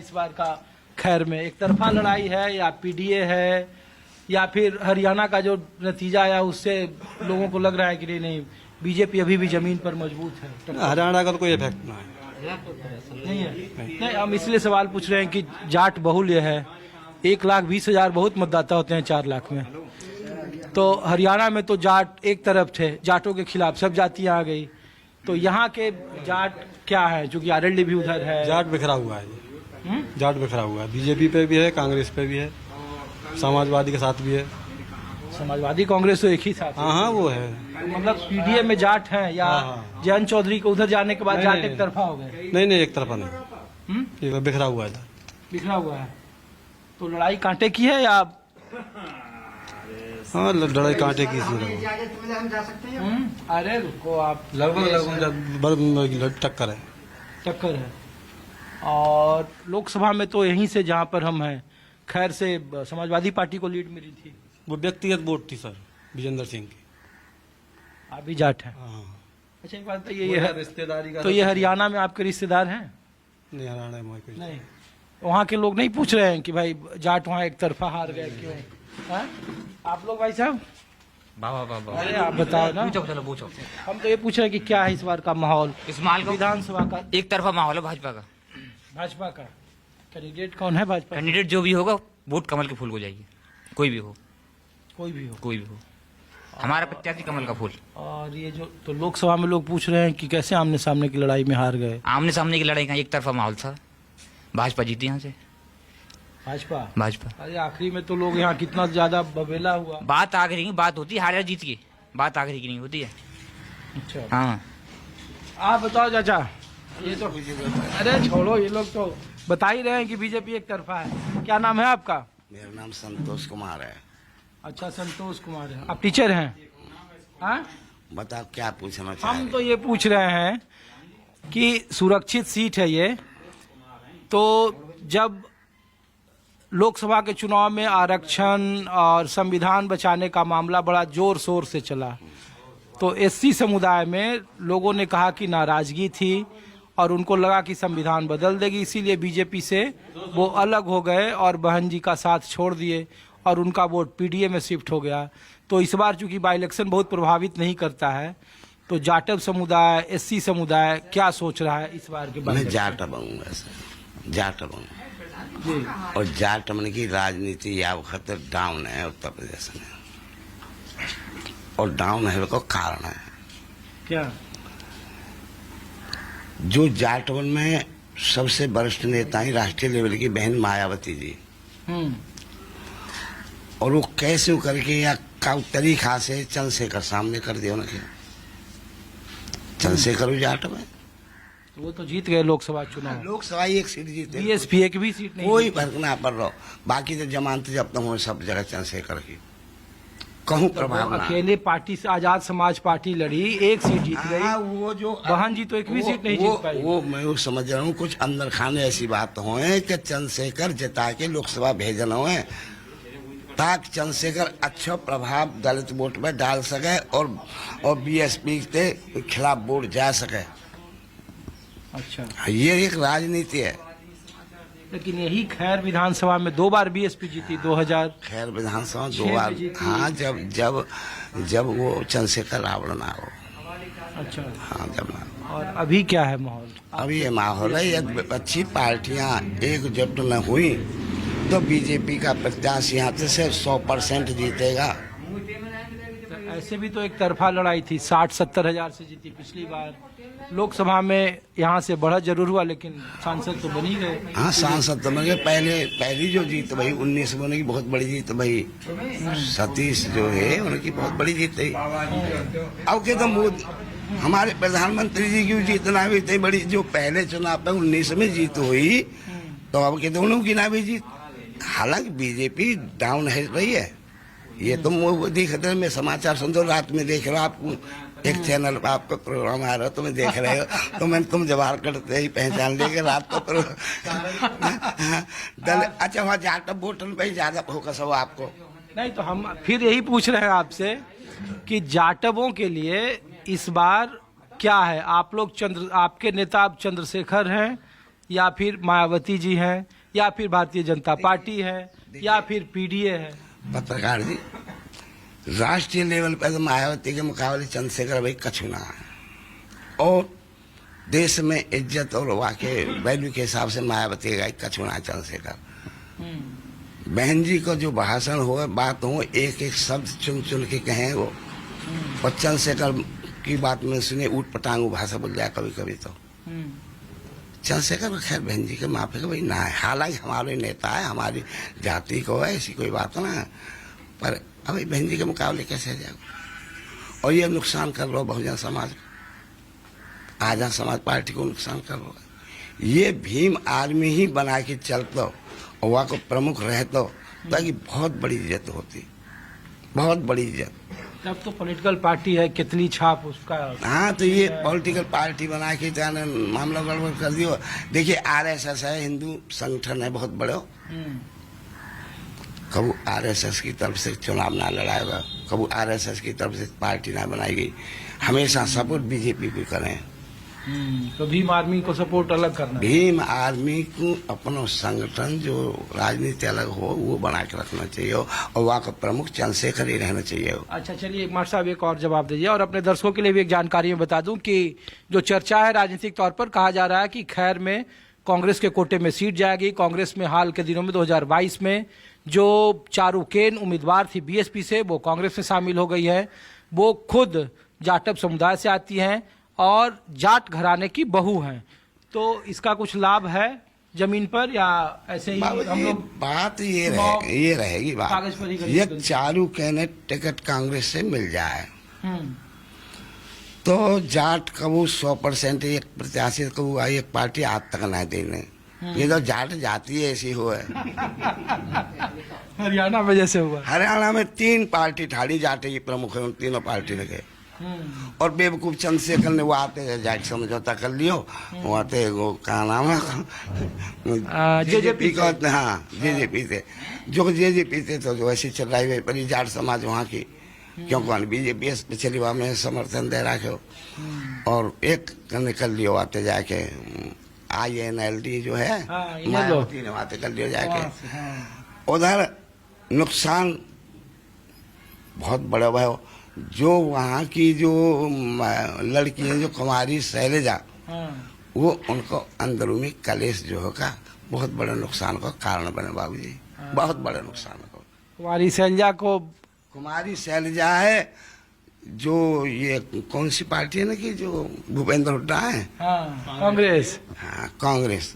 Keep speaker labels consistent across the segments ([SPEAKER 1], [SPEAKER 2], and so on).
[SPEAKER 1] इस बार का खैर में? एक तरफा लड़ाई है या पीडीए है या फिर हरियाणा का जो नतीजा आया उससे लोगों को लग रहा है कि नहीं बीजेपी अभी भी जमीन पर मजबूत है?
[SPEAKER 2] हरियाणा का तो कोई इफेक्ट ना है।
[SPEAKER 1] नहीं है। नहीं, हम इसलिए सवाल पूछ रहे हैं कि जाट बहुल्य है, 1,20,000 बहुत मतदाता होते हैं 4 लाख में। तो हरियाणा में तो जाट एक तरफ थे, जाटों के खिलाफ सब जातियां आ गई। तो यहाँ के जाट क्या है, जो कि आरएलडी भी उधर है?
[SPEAKER 2] जाट बिखरा हुआ है, जाट बिखरा हुआ है। बीजेपी पे भी है, कांग्रेस पे भी है, समाजवादी के साथ भी है।
[SPEAKER 1] समाजवादी कांग्रेस तो एक ही साथ है।
[SPEAKER 2] हाँ वो है।
[SPEAKER 1] मतलब पीडीए में जाट हैं या जयंत चौधरी को उधर जाने के बाद जाट एक तरफा हो गए?
[SPEAKER 2] नहीं एक तरफा नहीं, ये बिखरा हुआ है।
[SPEAKER 1] बिखरा हुआ है। तो लड़ाई कांटे की है या?
[SPEAKER 2] हाँ लड़ाई कांटे की सी।
[SPEAKER 1] अरे रुको आप,
[SPEAKER 2] लगभग टक्कर है।
[SPEAKER 1] टक्कर है। और लोकसभा में तो यहीं से जहां पर हम हैं खैर से समाजवादी पार्टी को लीड मिली थी।
[SPEAKER 2] वो व्यक्तिगत वोट थी सर, विजेंद्र सिंह की।
[SPEAKER 1] आप भी जाट हैं?
[SPEAKER 2] हाँ।
[SPEAKER 1] अच्छा एक बात ये है,
[SPEAKER 2] रिश्तेदारी का
[SPEAKER 1] तो ये हरियाणा में आपके रिश्तेदार हैं?
[SPEAKER 2] नहीं, हरियाणा में कोई
[SPEAKER 1] नहीं। वहाँ के लोग नहीं पूछ रहे हैं कि भाई जाट वहाँ एक तरफा हार गए क्यों? हाँ? आप लोग भाई साहब? अरे आप बताओ ना।
[SPEAKER 3] चलो पूछो।
[SPEAKER 1] हम तो ये पूछ रहे हैं कि क्या है इस बार का माहौल,
[SPEAKER 3] इस माल का
[SPEAKER 1] विधानसभा का?
[SPEAKER 3] एक तरफा माहौल है भाजपा का।
[SPEAKER 1] भाजपा का कैंडिडेट कौन है? भाजपा
[SPEAKER 3] कैंडिडेट जो भी होगा वोट कमल के फूल को जाएगी, कोई भी हो।
[SPEAKER 1] कोई भी हो?
[SPEAKER 3] कोई भी हो, हमारा प्रत्याशी कमल का फूल।
[SPEAKER 1] और ये जो तो लोकसभा में लोग पूछ रहे हैं कि कैसे आमने सामने की लड़ाई में हार गए?
[SPEAKER 3] आमने सामने की लड़ाई का एक तरफा माहौल था, भाजपा जीती यहाँ से। भाजपा।
[SPEAKER 1] अरे आखिरी में तो लोग यहाँ कितना ज्यादा बबेला हुआ।
[SPEAKER 3] बात आखिरी की बात होती है, हार या जीत की बात आखिरी की नहीं होती है।
[SPEAKER 1] अच्छा
[SPEAKER 3] हाँ
[SPEAKER 1] आप बताओ चाचा। ये तो अरे छोड़ो, ये लोग तो बता ही रहे हैं कि बीजेपी एक तरफा है। क्या नाम है आपका?
[SPEAKER 4] मेरा नाम संतोष कुमार है।
[SPEAKER 1] अच्छा संतोष कुमार है। आप टीचर हैं? हाँ
[SPEAKER 4] बताओ क्या पूछना चाह
[SPEAKER 1] हम
[SPEAKER 4] रहे
[SPEAKER 1] तो ये पूछ रहे हैं कि सुरक्षित सीट है ये, तो जब लोकसभा के चुनाव में आरक्षण और संविधान बचाने का मामला बड़ा जोर शोर से चला, तो एससी समुदाय में लोगों ने कहा कि नाराजगी थी और उनको लगा कि संविधान बदल देगी, इसीलिए बीजेपी से वो अलग हो गए और बहन जी का साथ छोड़ दिए और उनका वोट पीडीए में शिफ्ट हो गया। तो इस बार चूंकि बाई इलेक्शन बहुत प्रभावित नहीं करता है, तो जाटव समुदाय, एससी समुदाय क्या सोच रहा है इस बार के बारे में?
[SPEAKER 4] मैं जाट बनूंगा सर, जाट बनूंगा। और जाट मन की राजनीति या वक्त डाउन है उत्तर प्रदेश में, और डाउन है को कारण है
[SPEAKER 1] क्या?
[SPEAKER 4] जो जाटवन में सबसे वरिष्ठ नेता है राष्ट्रीय लेवल की बहन मायावती जी, और वो कैसे करके या का तरीका से चंद्रशेखर सामने कर दिया उनके। चंद्रशेखर जाट में
[SPEAKER 1] वो तो जीत गए लोकसभा चुनाव।
[SPEAKER 4] लोकसभा एक सीट जीते,
[SPEAKER 1] बीएसपी एक भी सीट नहीं
[SPEAKER 4] कोई
[SPEAKER 1] जीती।
[SPEAKER 4] फर्क ना पड़ रहा। बाकी तो जमानत जब तक हुए सब जगह चंद्रशेखर की कहूँ प्रभाव ना।
[SPEAKER 1] अकेले पार्टी से आजाद समाज पार्टी लड़ी, एक सीट जीत गई।
[SPEAKER 4] वो जो
[SPEAKER 1] बहन जी तो एक भी सीट नहीं जीत पाई।
[SPEAKER 4] वो मैं वो समझ रहा हूँ, कुछ अंदर खाने ऐसी बात हो कि चंद्रशेखर जिता के लोकसभा भेजना हो ताकि चंद्रशेखर अच्छा प्रभाव दलित वोट में डाल सके और बीएसपी के खिलाफ वोट जा सके।
[SPEAKER 1] अच्छा
[SPEAKER 4] ये एक राजनीति है।
[SPEAKER 1] लेकिन यही खैर विधानसभा में 2 बार बीएसपी जीती, 2000
[SPEAKER 4] खैर विधानसभा 2
[SPEAKER 1] में
[SPEAKER 4] बार।
[SPEAKER 1] जीती।
[SPEAKER 4] हाँ जब वो चंद्रशेखर रावण ना हो।
[SPEAKER 1] अच्छा
[SPEAKER 4] हाँ जब ना।
[SPEAKER 1] और अभी क्या है माहौल?
[SPEAKER 4] अभी ये माहौल है, यदि अच्छी पार्टियां एकजुट न हुई तो बीजेपी का प्रत्याशी यहाँ से 100% जीतेगा।
[SPEAKER 1] ऐसे भी तो एक तरफा लड़ाई थी, 60-70 हजार से जीती पिछली बार। लोकसभा में यहाँ से बढ़त जरूर हुआ लेकिन सांसद तो बन ही गए।
[SPEAKER 4] हाँ सांसद तो बन गए। पहली जो जीत भाई 19 में उनकी बहुत बड़ी जीत भाई, सतीश जो है उनकी बहुत बड़ी जीत है। अब के तो मोदी हमारे प्रधानमंत्री जी की जीत ना भी इतनी बड़ी, जो पहले चुनाव पे 19 में जीत हुई, तो अब के दोनों की ना भी जीत। हालांकि बीजेपी डाउन है रही है, ये तो दिख रहे। मैं समाचार सुन दो, रात में देख रहा हूँ आपको एक चैनल पर आपका प्रोग्राम आ रहा है, तुम्हें देख रहे हो तो मैं तुम जवाहर करते ही पहचान लेके रात को अच्छा वहाँ जाटव वोटन पे ज्यादा फोकस हो आपको?
[SPEAKER 1] नहीं तो हम फिर यही पूछ रहे हैं आपसे कि जाटवों के लिए इस बार क्या है? आप लोग आपके नेता अब चंद्रशेखर हैं या फिर मायावती जी हैं, या फिर भारतीय जनता पार्टी है, या फिर पीडीए है?
[SPEAKER 4] पत्रकार जी, राष्ट्रीय लेवल पर तो मायावती के मुकाबले चंद्रशेखर भाई कछु ना है, और देश में इज्जत और वाकई वैल्यू के हिसाब से मायावती का कछु ना चंद्रशेखर। बहन जी को जो भाषण हो, बात हो, एक एक शब्द चुन चुन के कहें वो, और चंद्रशेखर की बात में सुने ऊट पटांग भाषा बोल जाए कभी कभी। तो चंद्रशेखर खैर बहन जी के माफी का भाई ना है, हालांकि हमारे नेता है, हमारी जाति को है, ऐसी कोई बात ना है, पर अभी बहन जी के मुकाबले कैसे जाएगा? और ये नुकसान कर रहा बहुजन समाज को, आजाद समाज पार्टी को नुकसान कर रहा। ये भीम आर्मी ही बना के चलता और वहाँ को प्रमुख रहता, ताकि बहुत बड़ी इज्जत होती, बहुत बड़ी इज्जत।
[SPEAKER 1] तब तो पॉलिटिकल पार्टी है, कितनी छाप उसका।
[SPEAKER 4] हाँ, तो ये पॉलिटिकल पार्टी बना के जाने मामला गड़बड़ कर दियो। देखिए आरएसएस है, हिंदू संगठन है बहुत बड़े, कबू आरएसएस की तरफ से चुनाव ना लड़ाएगा, कबू आरएसएस की तरफ से पार्टी ना बनाई गई, हमेशा सपोर्ट बीजेपी को करें।
[SPEAKER 1] तो भीम आर्मी को सपोर्ट अलग करना,
[SPEAKER 4] भीम आर्मी को अपना संगठन जो राजनीति अलग हो वो बना के रखना चाहिए, और वहाँ का प्रमुख चंद्रशेखर ही रहना चाहिए।
[SPEAKER 1] अच्छा चलिए मार साहब एक और जवाब दीजिए, और अपने दर्शकों के लिए भी एक जानकारी में बता दूं कि जो चर्चा है राजनीतिक तौर पर, कहा जा रहा है कि खैर में कांग्रेस के कोटे में सीट जाएगी। कांग्रेस में हाल के दिनों में 2022 में जो चारुकेन उम्मीदवार थी बीएसपी से, वो कांग्रेस में शामिल हो गई है। वो खुद जाटव समुदाय से आती हैं और जाट घराने की बहू हैं, तो इसका कुछ लाभ है जमीन पर, या ऐसे ही हम लोग
[SPEAKER 4] बात ये रहेगी बात, ये चारू कहने टिकट कांग्रेस से मिल जाए तो जाट कबू 100% एक प्रत्याशी कबू आई एक पार्टी आज तक नहीं देने। ये तो जाट जाती है ऐसी हो है।
[SPEAKER 1] हरियाणा में जैसे हुआ,
[SPEAKER 4] हरियाणा में 3 पार्टी ठाड़ी जाटे की प्रमुख है, उन तीनों पार्टी लगे, और बेवकूफ चंद्रशेखर ने वो आते जाट समझौता कर लियो, वो आते वो क्या नाम है
[SPEAKER 1] जेजेपी
[SPEAKER 4] का, हाँ जेजेपी थे, जो जेजेपी थे तो जो ऐसी चल रही है पर जाट समाज वहाँ की, क्योंकि बीजेपी पिछली बार में समर्थन दे रखे हो, और एक निकल लियो आते जाके INLD जो है मायावती ने बातें कर लियो जाके। उधर नुकसान बहुत बड़ा भाई, जो वहाँ की जो लड़की है जो कुमारी शैलजा, वो उनको अंदरूनी कलेश जो होगा बहुत बड़े नुकसान का कारण बने बाबूजी, बहुत बड़े नुकसान को। कुमारी शैलजा है जो ये कौन सी पार्टी है ना कि जो भूपेंद्र हुड्डा है,
[SPEAKER 1] कांग्रेस,
[SPEAKER 4] हाँ कांग्रेस।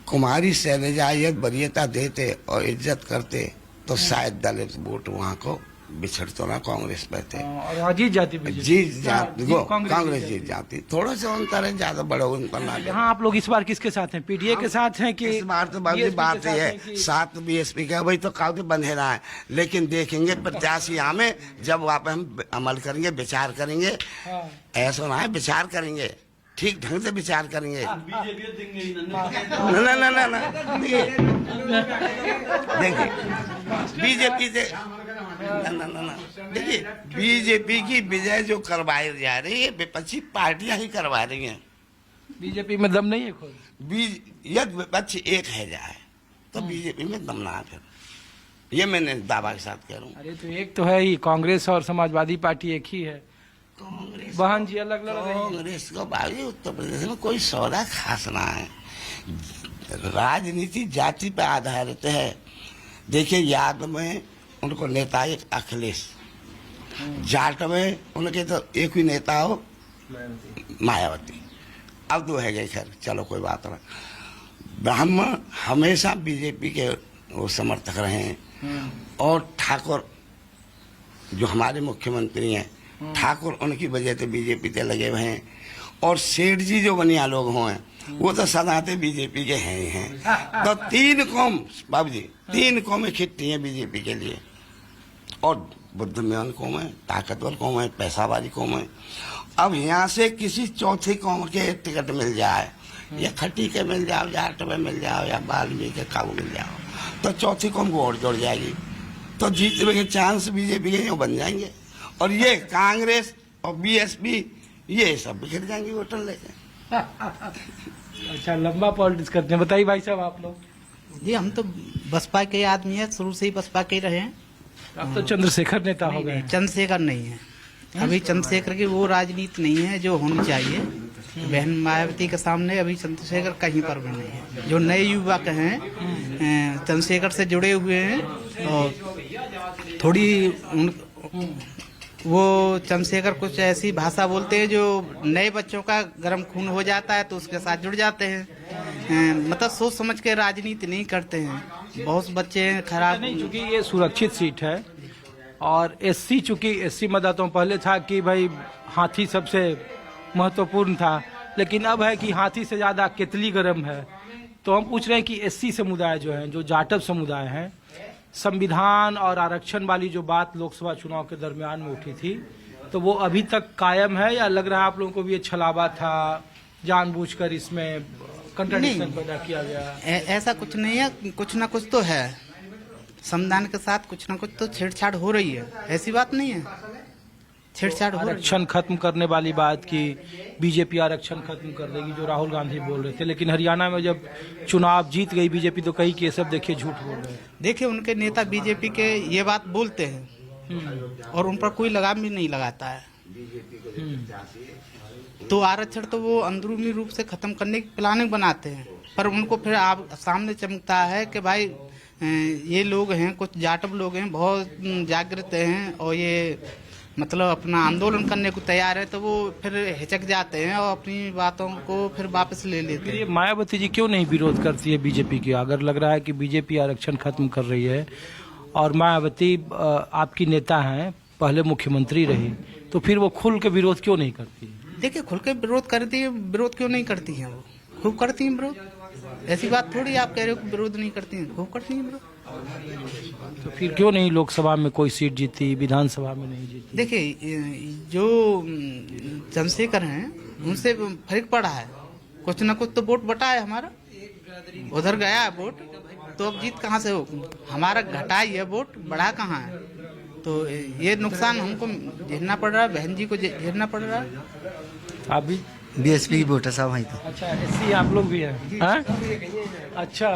[SPEAKER 4] कुमारी शैलजा ये वरीयता देते और इज्जत करते तो शायद दलित वोट वहाँ को बिछड़ते ना कांग्रेस पे थे,
[SPEAKER 1] और जीत जाती,
[SPEAKER 4] कांग्रेस जीत जाती। थोड़ा सा अंतर है, ज्यादा बड़ा उनका ना।
[SPEAKER 1] यहाँ आप लोग इस बार किसके साथ हैं? पीडीए के साथ हैं कि
[SPEAKER 4] इस बार तो बात ये है साथ बीएसपी का, वही तो काफी बंधेरा है, लेकिन देखेंगे प्रत्याशी हमें जब वहाँ पे हम अमल करेंगे, विचार करेंगे, ऐसा ना है विचार करेंगे, ठीक ढंग से विचार करेंगे। ना देखिए बीजेपी से देखिए बीजेपी की विजय जो करवाई जा रही है विपक्षी पार्टियां ही करवा रही हैं।
[SPEAKER 1] बीजेपी में दम नहीं है खुद,
[SPEAKER 4] यदि विपक्ष एक है जाए तो बीजेपी में दम ना है, फिर ये मैंने दावा के साथ कह रहा हूँ।
[SPEAKER 1] अरे तो एक तो है ही, कांग्रेस और समाजवादी पार्टी एक ही है,
[SPEAKER 4] कांग्रेस
[SPEAKER 1] बहन जी अलग अलग।
[SPEAKER 4] कांग्रेस को बागी उत्तर प्रदेश में कोई सौदा खास ना है, राजनीति जाति पर आधारित है। देखिए याद में उनको नेता एक अखिलेश, जाट में उनके तो एक ही नेता हो मायावती, अब 2 है गए, खैर चलो कोई बात ना। ब्राह्मण हमेशा बीजेपी के वो समर्थक रहे हैं, और ठाकुर जो हमारे मुख्यमंत्री हैं ठाकुर उनकी वजह से बीजेपी से लगे हुए हैं, और सेठ जी जो बनिया लोग हुए वो तो सदाते बीजेपी के हैं ही हैं। तो 3 कौम बाबू जी, 3 कौमें खिटती हैं बीजेपी के लिए, और बुद्धिमान कौम है, ताकतवर कौम है, पैसावादी कौम है। अब यहाँ से किसी चौथी कौम के टिकट मिल जाए, या खट्टी के मिल जाओ, जाट में मिल जाओ, या बाल्मीकि के काबू मिल जाओ, तो चौथी कौम को और जोड़ जाएगी, तो जीतने के चांस बीजेपी के बन जाएंगे, और ये कांग्रेस और बीएसपी ये सब बिखर जाएंगे वोटर लेके।
[SPEAKER 1] अच्छा, लंबा पॉलिटिक्स करते हैं। बताइए भाई साहब आप लोग।
[SPEAKER 5] जी हम तो बसपा के आदमी है, शुरू से ही बसपा के ही रहे हैं।
[SPEAKER 1] अब तो चंद्रशेखर नेता हो गए।
[SPEAKER 5] चंद्रशेखर नहीं है अभी, चंद्रशेखर की वो राजनीति नहीं है जो होनी चाहिए। बहन मायावती के सामने अभी चंद्रशेखर कहीं पर भी नहीं है। जो नए युवक हैं चंद्रशेखर से जुड़े हुए हैं और थोड़ी वो चंद्रशेखर कुछ ऐसी भाषा बोलते हैं जो नए बच्चों का गर्म खून हो जाता है तो उसके साथ जुड़ जाते हैं। मतलब सोच समझ के राजनीति नहीं करते हैं। बहुत बच्चे हैं खराब।
[SPEAKER 1] नहीं, चूंकि ये सुरक्षित सीट है और एससी, चूंकि एससी मतदाताओं पहले था कि भाई हाथी सबसे महत्वपूर्ण था, लेकिन अब है कि हाथी से ज्यादा केतली गर्म है। तो हम पूछ रहे हैं कि एससी समुदाय जो है, जो जाटव समुदाय है, संविधान और आरक्षण वाली जो बात लोकसभा चुनाव के दरमियान में उठी थी, तो वो अभी तक कायम है या लग रहा है आप लोगों को भी ये छलावा था, जानबूझकर इसमें कंट्राडिक्शन पैदा किया गया?
[SPEAKER 5] ऐसा कुछ नहीं है, कुछ ना कुछ तो है। संविधान के साथ कुछ ना कुछ तो छेड़छाड़ हो रही है, ऐसी बात नहीं है। छेड़छाड़ हो रही है।
[SPEAKER 1] आरक्षण खत्म करने वाली बात की बीजेपी आरक्षण खत्म कर देगी, जो राहुल गांधी बोल रहे थे, लेकिन हरियाणा में जब चुनाव जीत गई बीजेपी तो कही कि ये सब देखिए झूठ बोल रहे हैं।
[SPEAKER 5] देखिए उनके नेता बीजेपी के ये बात बोलते हैं और उन पर कोई लगाम भी नहीं लगाता है। तो आरक्षण तो वो अंदरूनी रूप से खत्म करने की प्लानिंग बनाते हैं, पर उनको फिर आप सामने चमकता है कि भाई ये लोग हैं, कुछ जाटव लोग हैं, बहुत जागृत हैं और ये मतलब अपना आंदोलन करने को तैयार है, तो वो फिर हिचक जाते हैं और अपनी बातों को फिर वापस ले लेते हैं।
[SPEAKER 1] ये मायावती जी क्यों नहीं विरोध करती है बीजेपी की? अगर लग रहा है कि बीजेपी आरक्षण खत्म कर रही है और मायावती आपकी नेता हैं, पहले मुख्यमंत्री रही, तो फिर वो खुल के विरोध क्यों नहीं करती?
[SPEAKER 5] देखिए खुल के विरोध करती है, विरोध क्यों नहीं करती हैं? वो खूब करती हैं विरोध। ऐसी बात थोड़ी आप कह रहे हो कि विरोध नहीं करती हैं, खूब करती हैं विरोध।
[SPEAKER 1] तो फिर क्यों नहीं लोकसभा में कोई सीट जीती, विधानसभा में नहीं जीती?
[SPEAKER 5] देखिए जो चंद्रशेखर हैं उनसे फर्क पड़ा है, कुछ ना कुछ तो वोट बटा है हमारा, उधर गया है वोट, तो अब जीत कहाँ से हो? हमारा घटा ही है वोट, बढ़ा कहाँ है? तो ये नुकसान हमको झेलना पड़ रहा है, बहन जी को झेलना पड़ रहा है।
[SPEAKER 1] आप भी
[SPEAKER 6] बीएसपी की वोट है साहब वहीं तो।
[SPEAKER 1] अच्छा, एससी आप लोग भी हैं? अच्छा,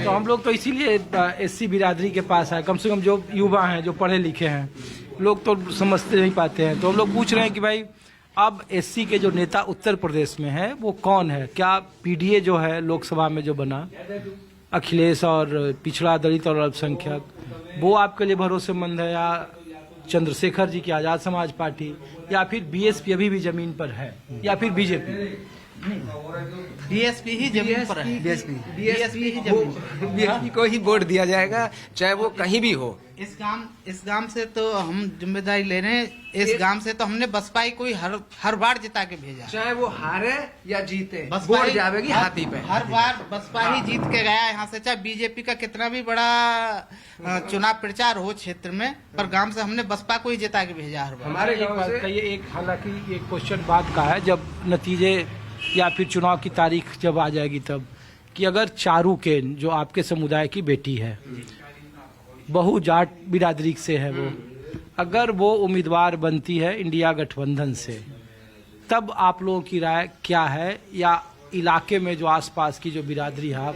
[SPEAKER 1] तो हम लोग तो इसीलिए एससी बिरादरी के पास है, कम से कम जो युवा हैं, जो पढ़े लिखे हैं, लोग तो समझते नहीं पाते हैं। तो हम लोग पूछ रहे हैं कि भाई अब एससी के जो नेता उत्तर प्रदेश में है वो कौन है? क्या पीडीए जो है लोकसभा में जो बना, अखिलेश और पिछड़ा दलित और अल्पसंख्यक, वो आपके लिए भरोसेमंद है, या चंद्रशेखर जी की आजाद समाज पार्टी, या फिर बीएसपी अभी भी जमीन पर है, या फिर बीजेपी?
[SPEAKER 5] बीएसपी ही जमीन पर है।
[SPEAKER 6] बीएसपी
[SPEAKER 5] ही जमीन पर।
[SPEAKER 7] बीएसपी को ही वोट दिया जाएगा, चाहे वो कहीं भी हो।
[SPEAKER 5] इस गांव से तो हम जिम्मेदारी ले रहे हैं। इस गांव से तो हमने बसपा ही कोई हर बार जिता के भेजा,
[SPEAKER 7] चाहे वो हारे या जीते,
[SPEAKER 5] बसपा
[SPEAKER 7] वोट
[SPEAKER 5] ही
[SPEAKER 7] जाएगी हाथी पे।
[SPEAKER 5] हर बार बसपा ही जीत के गया है यहाँ से, चाहे बीजेपी का कितना भी बड़ा चुनाव प्रचार हो क्षेत्र में, पर गांव से हमने बसपा को ही जिता के भेजा हर बार।
[SPEAKER 7] हमारे
[SPEAKER 1] एक
[SPEAKER 7] गांव
[SPEAKER 1] बात
[SPEAKER 7] से
[SPEAKER 1] कहिए, एक हालांकि एक क्वेश्चन बात का है, जब नतीजे या फिर चुनाव की तारीख जब आ जाएगी तब, कि अगर चारू केन जो आपके समुदाय की बेटी है, बहु जाट बिरादरी से है वो, अगर वो उम्मीदवार बनती है इंडिया गठबंधन से, तब आप लोगों की राय क्या है? या इलाके में जो आसपास की जो बिरादरी है,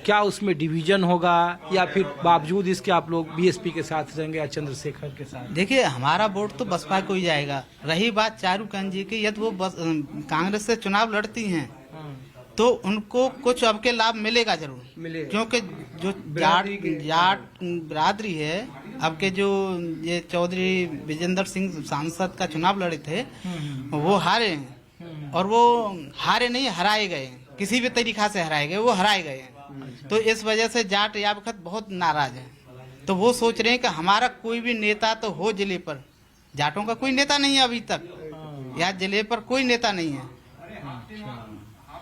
[SPEAKER 1] क्या उसमें डिवीजन होगा, या फिर बावजूद इसके आप लोग बीएसपी के साथ रहेंगे या चंद्रशेखर के साथ?
[SPEAKER 5] देखिए हमारा वोट तो बसपा को ही जाएगा। रही बात चारू कान जी की, यदि वो कांग्रेस से चुनाव लड़ती हैं तो उनको कुछ अब के लाभ मिलेगा जरूर, क्योंकि जो जाट बिरादरी है, अब के जो ये चौधरी विजेंद्र सिंह सांसद का चुनाव लड़े थे वो हारे हैं, और वो हारे नहीं, हराए गए, किसी भी तरीका से हराए गए, वो हराए गए हैं। तो इस वजह से जाट या वक्त बहुत नाराज है, तो वो सोच रहे हैं कि हमारा कोई भी नेता तो हो जिले पर। जाटों का कोई नेता नहीं है अभी तक, या जिले पर कोई नेता नहीं है,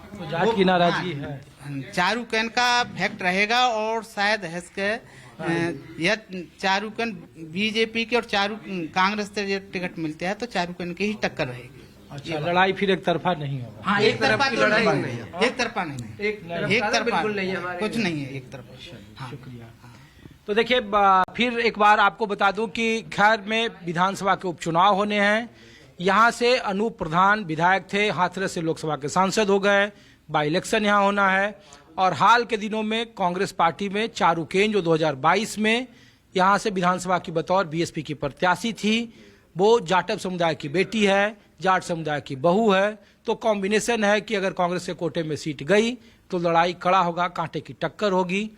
[SPEAKER 1] तो जाट की नाराजगी है।
[SPEAKER 5] चारू कैन का फैक्ट रहेगा, और शायद हंसके या चारू कैन बीजेपी के और चारू कांग्रेस से टिकट मिलते हैं तो चारू कैन की ही टक्कर रहेगी।
[SPEAKER 1] अच्छा, लड़ाई फिर एक तरफा नहीं होगा?
[SPEAKER 5] हाँ, एक तरफा की लड़ाई नहीं है, एक तरफा नहीं,
[SPEAKER 7] एक
[SPEAKER 5] तरफा
[SPEAKER 7] बिल्कुल नहीं है हमारे,
[SPEAKER 5] कुछ नहीं है, एक तरफा। हाँ।
[SPEAKER 1] शुक्रिया। तो देखिए, फिर एक बार आपको बता दूं कि खैर में विधानसभा के उपचुनाव होने हैं। यहाँ से अनूप प्रधान विधायक थे, हाथरस से लोकसभा के सांसद हो गए, बाई इलेक्शन यहाँ होना है। और हाल के दिनों में कांग्रेस पार्टी में चारुकेन जो 2022 में यहाँ से विधानसभा की बतौर बीएसपी की प्रत्याशी थी, वो जाटव समुदाय की बेटी है, जाट समुदाय की बहू है। तो कॉम्बिनेशन है कि अगर कांग्रेस के कोटे में सीट गई तो लड़ाई कड़ा होगा, कांटे की टक्कर होगी।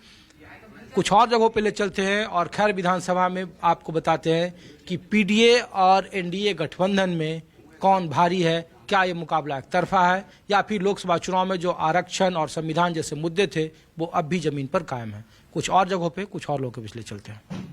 [SPEAKER 1] कुछ और जगहों पे ले चलते हैं और खैर विधानसभा में आपको बताते हैं कि पीडीए और एनडीए गठबंधन में कौन भारी है, क्या ये मुकाबला एक तरफा है या फिर लोकसभा चुनाव में जो आरक्षण और संविधान जैसे मुद्दे थे वो अब भी जमीन पर कायम है। कुछ और जगहों पे कुछ और लोगों के पिछले चलते हैं।